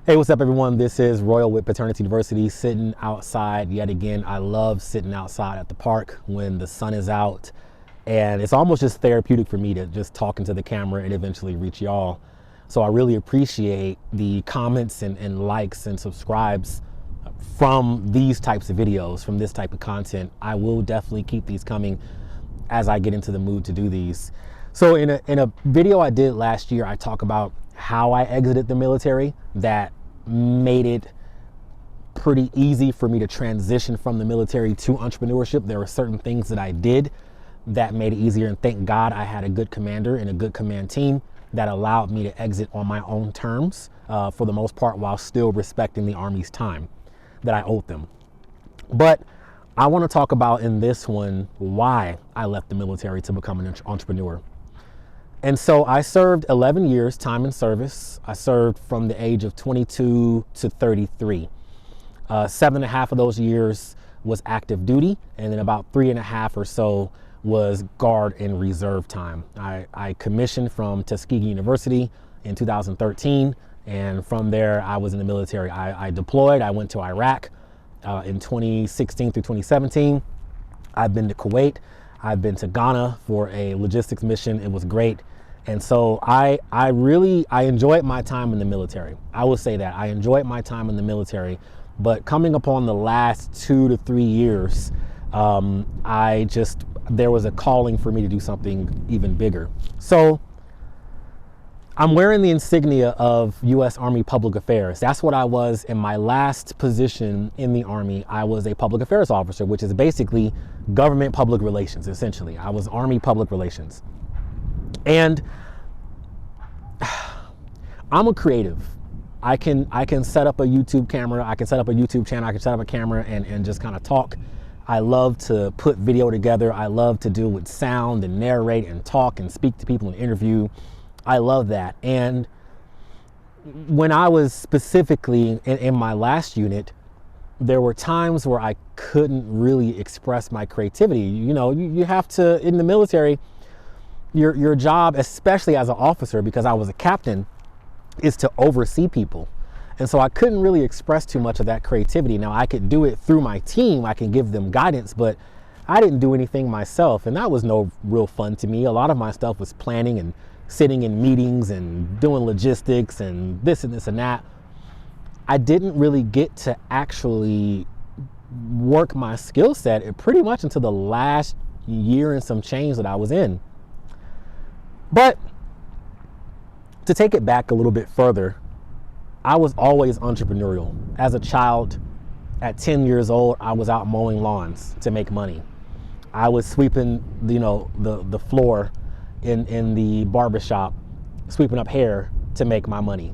Hey, what's up, everyone? This is Royal with Paternity University, sitting outside yet again. I love sitting outside at the park when the sun is out, and it's almost just therapeutic for me to just talk into the camera and eventually reach y'all. So I really appreciate the comments and likes and subscribes from these types of videos, from this type of content. I will definitely keep these coming as I get into the mood to do these. So in a video I did last year, I talk about how I exited the military that made it pretty easy for me to transition from the military to entrepreneurship. There were certain things that I did that made it easier, and thank God I had a good commander and a good command team that allowed me to exit on my own terms for the most part, while still respecting the Army's time that I owed them. But I want to talk about in this one why I left the military to become an entrepreneur. And so I served 11 years time in service. I served from the age of 22 to 33. 7.5 of those years was active duty, and then about 3.5 or so was guard and reserve time. I commissioned from Paternity University in 2013, and from there I was in the military. I deployed. I went to Iraq in 2016 through 2017. I've been to Kuwait. I've been to Ghana for a logistics mission. It was great. And so I enjoyed my time in the military. I will say that I enjoyed my time in the military, but coming upon the last 2 to 3 years, there was a calling for me to do something even bigger. So I'm wearing the insignia of U.S. Army Public Affairs. That's what I was in my last position in the Army. I was a public affairs officer, which is basically government public relations, essentially. I was Army public relations. And I'm a creative. I can set up a YouTube camera. I can set up a YouTube channel. I can set up a camera and just kind of talk. I love to put video together. I love to do with sound and narrate and talk and speak to people and interview. I love that. And when I was specifically in my last unit, there were times where I couldn't really express my creativity. You know, you have to, in the military, your job, especially as an officer, because I was a captain, is to oversee people. And so I couldn't really express too much of that creativity. Now I could do it through my team. I can give them guidance, but I didn't do anything myself. And that was no real fun to me. A lot of my stuff was planning and sitting in meetings and doing logistics and this and this and that. I didn't really get to actually work my skill set pretty much until the last year and some change that I was in. But to take it back a little bit further, I was always entrepreneurial. As a child, at 10 years old, I was out mowing lawns to make money. I was sweeping, the floor in the barbershop, sweeping up hair to make my money.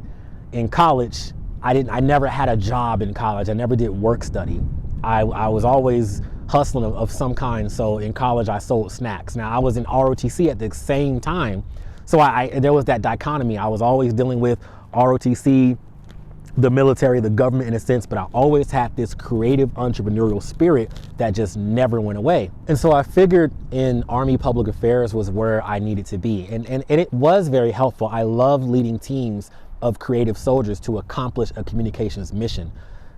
In college, I never had a job in college. I never did work study. I was always hustling of some kind. So in college, I sold snacks. Now I was in ROTC at the same time. So there was that dichotomy. I was always dealing with ROTC, the military, the government in a sense, but I always had this creative entrepreneurial spirit that just never went away. And so I figured in Army Public Affairs was where I needed to be. And it was very helpful. I love leading teams of creative soldiers to accomplish a communications mission.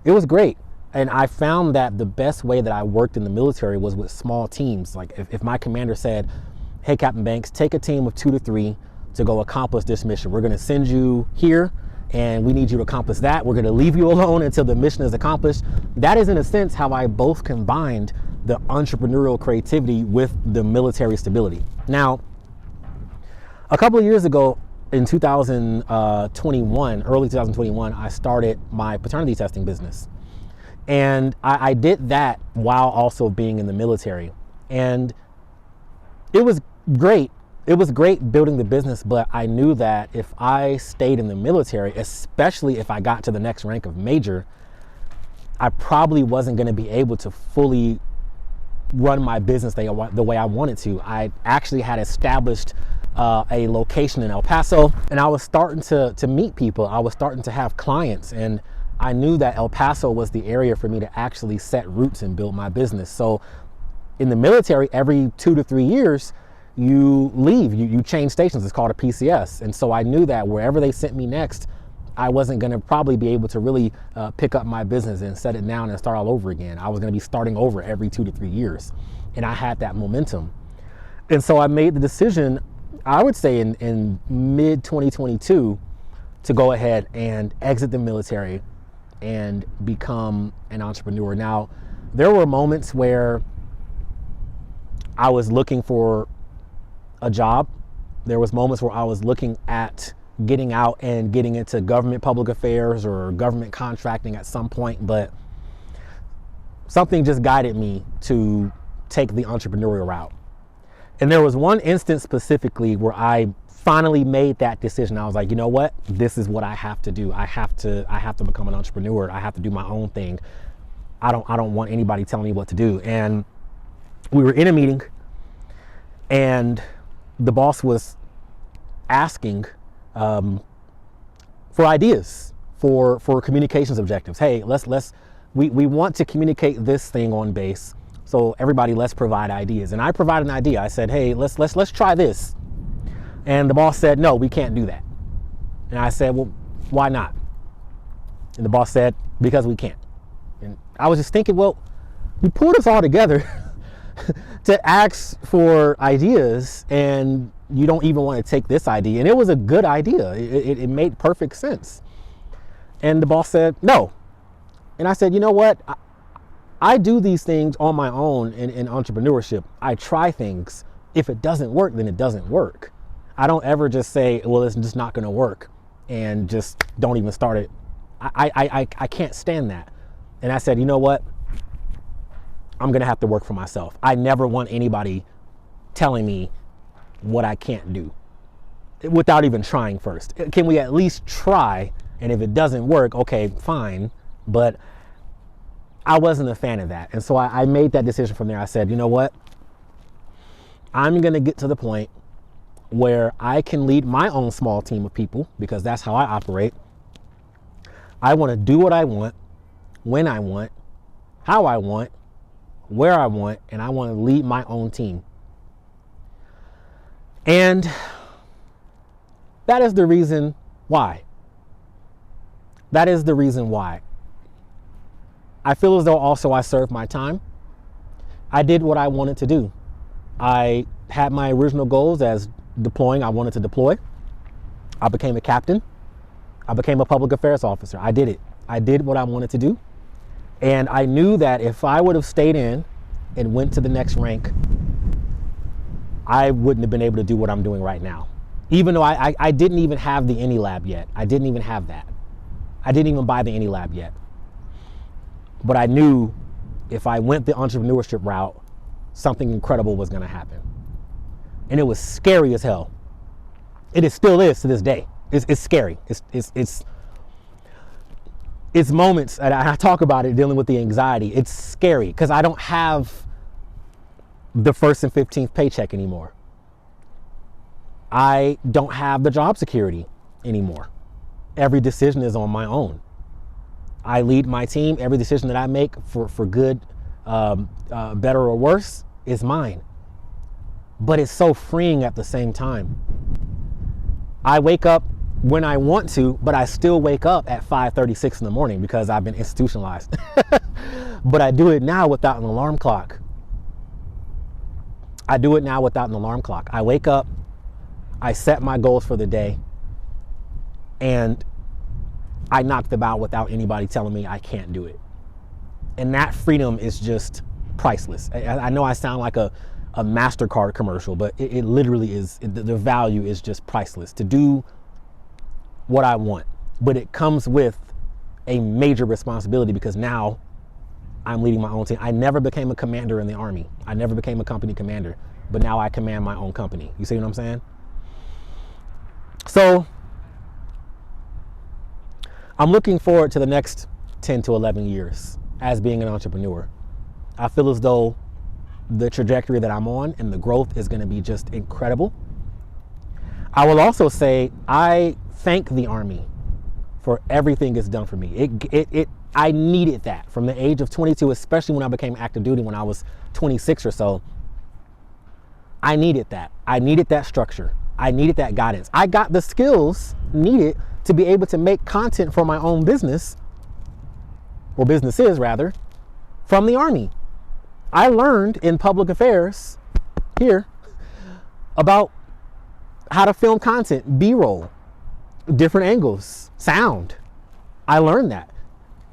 It was great. And I found that the best way that I worked in the military was with small teams. Like if my commander said, hey, Captain Banks, take a team of 2 to 3 to go accomplish this mission. We're going to send you here and we need you to accomplish that. We're going to leave you alone until the mission is accomplished. That is, in a sense, how I both combined the entrepreneurial creativity with the military stability. Now, a couple of years ago, in 2021, early 2021, I started my paternity testing business. And I did that while also being in the military. And it was great. It was great building the business, but I knew that if I stayed in the military, especially if I got to the next rank of major, I probably wasn't going to be able to fully run my business the way I wanted to. I actually had established a location in El Paso, and I was starting to meet people. I was starting to have clients, and I knew that El Paso was the area for me to actually set roots and build my business. So in the military, every 2 to 3 years, you leave, you change stations. It's called a PCS. And so I knew that wherever they sent me next, I wasn't going to probably be able to really pick up my business and set it down and start all over again. I was going to be starting over every 2 to 3 years. And I had that momentum. And so I made the decision, I would say in mid 2022, to go ahead and exit the military and become an entrepreneur. Now, there were moments where I was looking for a job. There was moments where I was looking at getting out and getting into government public affairs or government contracting at some point, but something just guided me to take the entrepreneurial route. And there was one instance specifically where I finally made that decision. I was like, you know what? This is what I have to do. I have to become an entrepreneur. I have to do my own thing. I don't want anybody telling me what to do. And we were in a meeting and the boss was asking for ideas for communications objectives. Hey, we want to communicate this thing on base. So everybody, let's provide ideas. And I provided an idea. I said, hey, let's try this. And the boss said, no, we can't do that. And I said, well, why not? And the boss said, because we can't. And I was just thinking, well, we pulled us all together to ask for ideas, and you don't even want to take this idea. And it was a good idea. It made perfect sense. And the boss said, no. And I said, you know what? I do these things on my own in entrepreneurship. I try things. If it doesn't work, then it doesn't work. I don't ever just say, well, it's just not going to work and just don't even start it. I can't stand that. And I said, you know what? I'm going to have to work for myself. I never want anybody telling me what I can't do without even trying first. Can we at least try? And if it doesn't work, okay, fine. But I wasn't a fan of that. And so I made that decision from there. I said, you know what? I'm going to get to the point where I can lead my own small team of people, because that's how I operate. I want to do what I want, when I want, how I want, where I want, and I want to lead my own team. And that is the reason why. That is the reason why. I feel as though also I served my time. I did what I wanted to do. I had my original goals as deploying. I wanted to deploy. I became a captain. I became a public affairs officer. I did it. I did what I wanted to do. And I knew that if I would have stayed in and went to the next rank, I wouldn't have been able to do what I'm doing right now. Even though I didn't even have the AnyLab yet. I didn't even have that. I didn't even buy the AnyLab yet. But I knew if I went the entrepreneurship route, something incredible was going to happen. And it was scary as hell. It still is to this day. It's scary. It's moments, and I talk about it dealing with the anxiety. It's scary because I don't have the first and 15th paycheck anymore. I don't have the job security anymore. Every decision is on my own. I lead my team. Every decision that I make for good, better or worse, is mine. But it's so freeing at the same time. I wake up when I want to, but I still wake up at 5:36 in the morning because I've been institutionalized. But I do it now without an alarm clock. I do it now without an alarm clock. I wake up, I set my goals for the day, and I knock them out without anybody telling me I can't do it. And that freedom is just priceless. I know I sound like a MasterCard commercial, but it literally is. The value is just priceless to do what I want. But it comes with a major responsibility because now I'm leading my own team. I never became a commander in the Army. I never became a company commander, but now I command my own company. You see what I'm saying? So I'm looking forward to the next 10 to 11 years as being an entrepreneur. I feel as though the trajectory that I'm on and the growth is going to be just incredible. I will also say I thank the Army for everything it's done for me. I needed that from the age of 22, especially when I became active duty when I was 26 or so. I needed that. I needed that structure. I needed that guidance. I got the skills needed to be able to make content for my own business, or businesses rather, from the Army. I learned in public affairs here about how to film content, B-roll, different angles, sound. I learned that.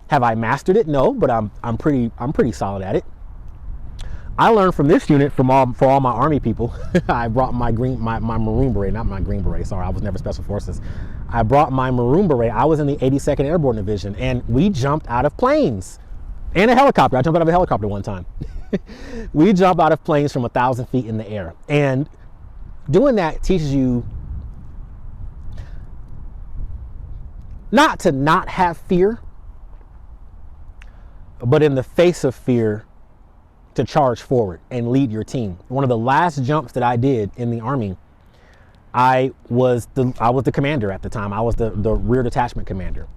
Have I mastered it? No, but I'm pretty solid at it. I learned from this unit for all my Army people. I brought my Maroon Beret, not my Green Beret. Sorry, I was never Special Forces. I brought my Maroon Beret. I was in the 82nd Airborne Division, and we jumped out of planes and a helicopter. I jumped out of a helicopter one time. We jump out of planes from 1,000 feet in the air, and doing that teaches you not to not have fear, but in the face of fear, to charge forward and lead your team. One of the last jumps that I did in the Army, I was the commander at the time. I was the rear detachment commander,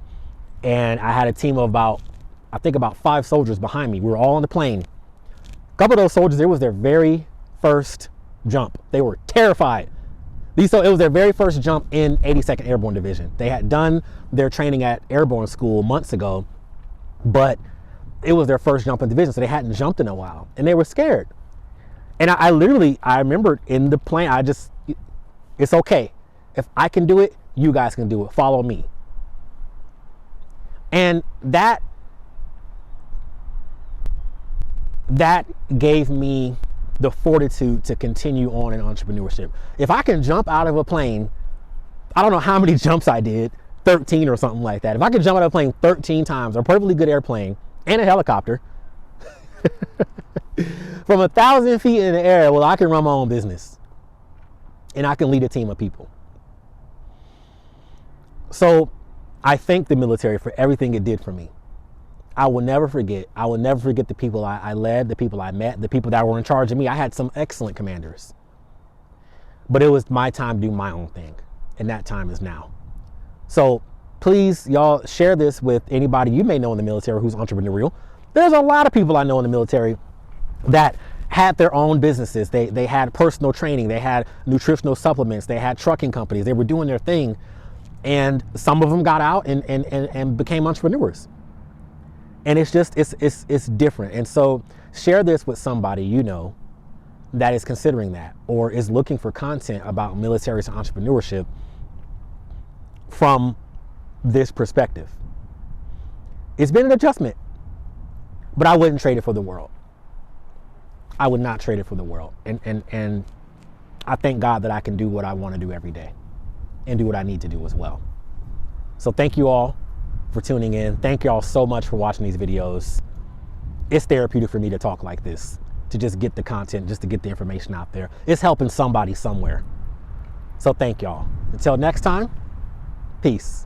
and I had a team of about 5 soldiers behind me. We were all on the plane. A couple of those soldiers, it was their very first jump. They were terrified. It was their very first jump in 82nd Airborne Division. They had done their training at airborne school months ago, but it was their first jump in division, so they hadn't jumped in a while, and they were scared. And I remember in the plane, it's okay. If I can do it, you guys can do it. Follow me. And that gave me the fortitude to continue on in entrepreneurship. If I can jump out of a plane, I don't know how many jumps I did, 13 or something like that. If I could jump out of a plane 13 times, a perfectly good airplane, and a helicopter, from 1,000 feet in the air, well, I can run my own business, and I can lead a team of people. So I thank the military for everything it did for me. I will never forget. I will never forget the people I led, the people I met, the people that were in charge of me. I had some excellent commanders, but it was my time to do my own thing, and that time is now. So please, y'all, share this with anybody you may know in the military who's entrepreneurial. There's a lot of people I know in the military that had their own businesses. They had personal training. They had nutritional supplements. They had trucking companies. They were doing their thing. And some of them got out and became entrepreneurs. And it's different. And so share this with somebody you know that is considering that, or is looking for content about military and entrepreneurship from this perspective. It's been an adjustment, but I wouldn't trade it for the world. I would not trade it for the world. And I thank God that I can do what I want to do every day and do what I need to do as well. So thank you all for tuning in. Thank you all so much for watching these videos. It's therapeutic for me to talk like this, to just get the content, just to get the information out there. It's helping somebody somewhere. So thank y'all. Until next time, peace.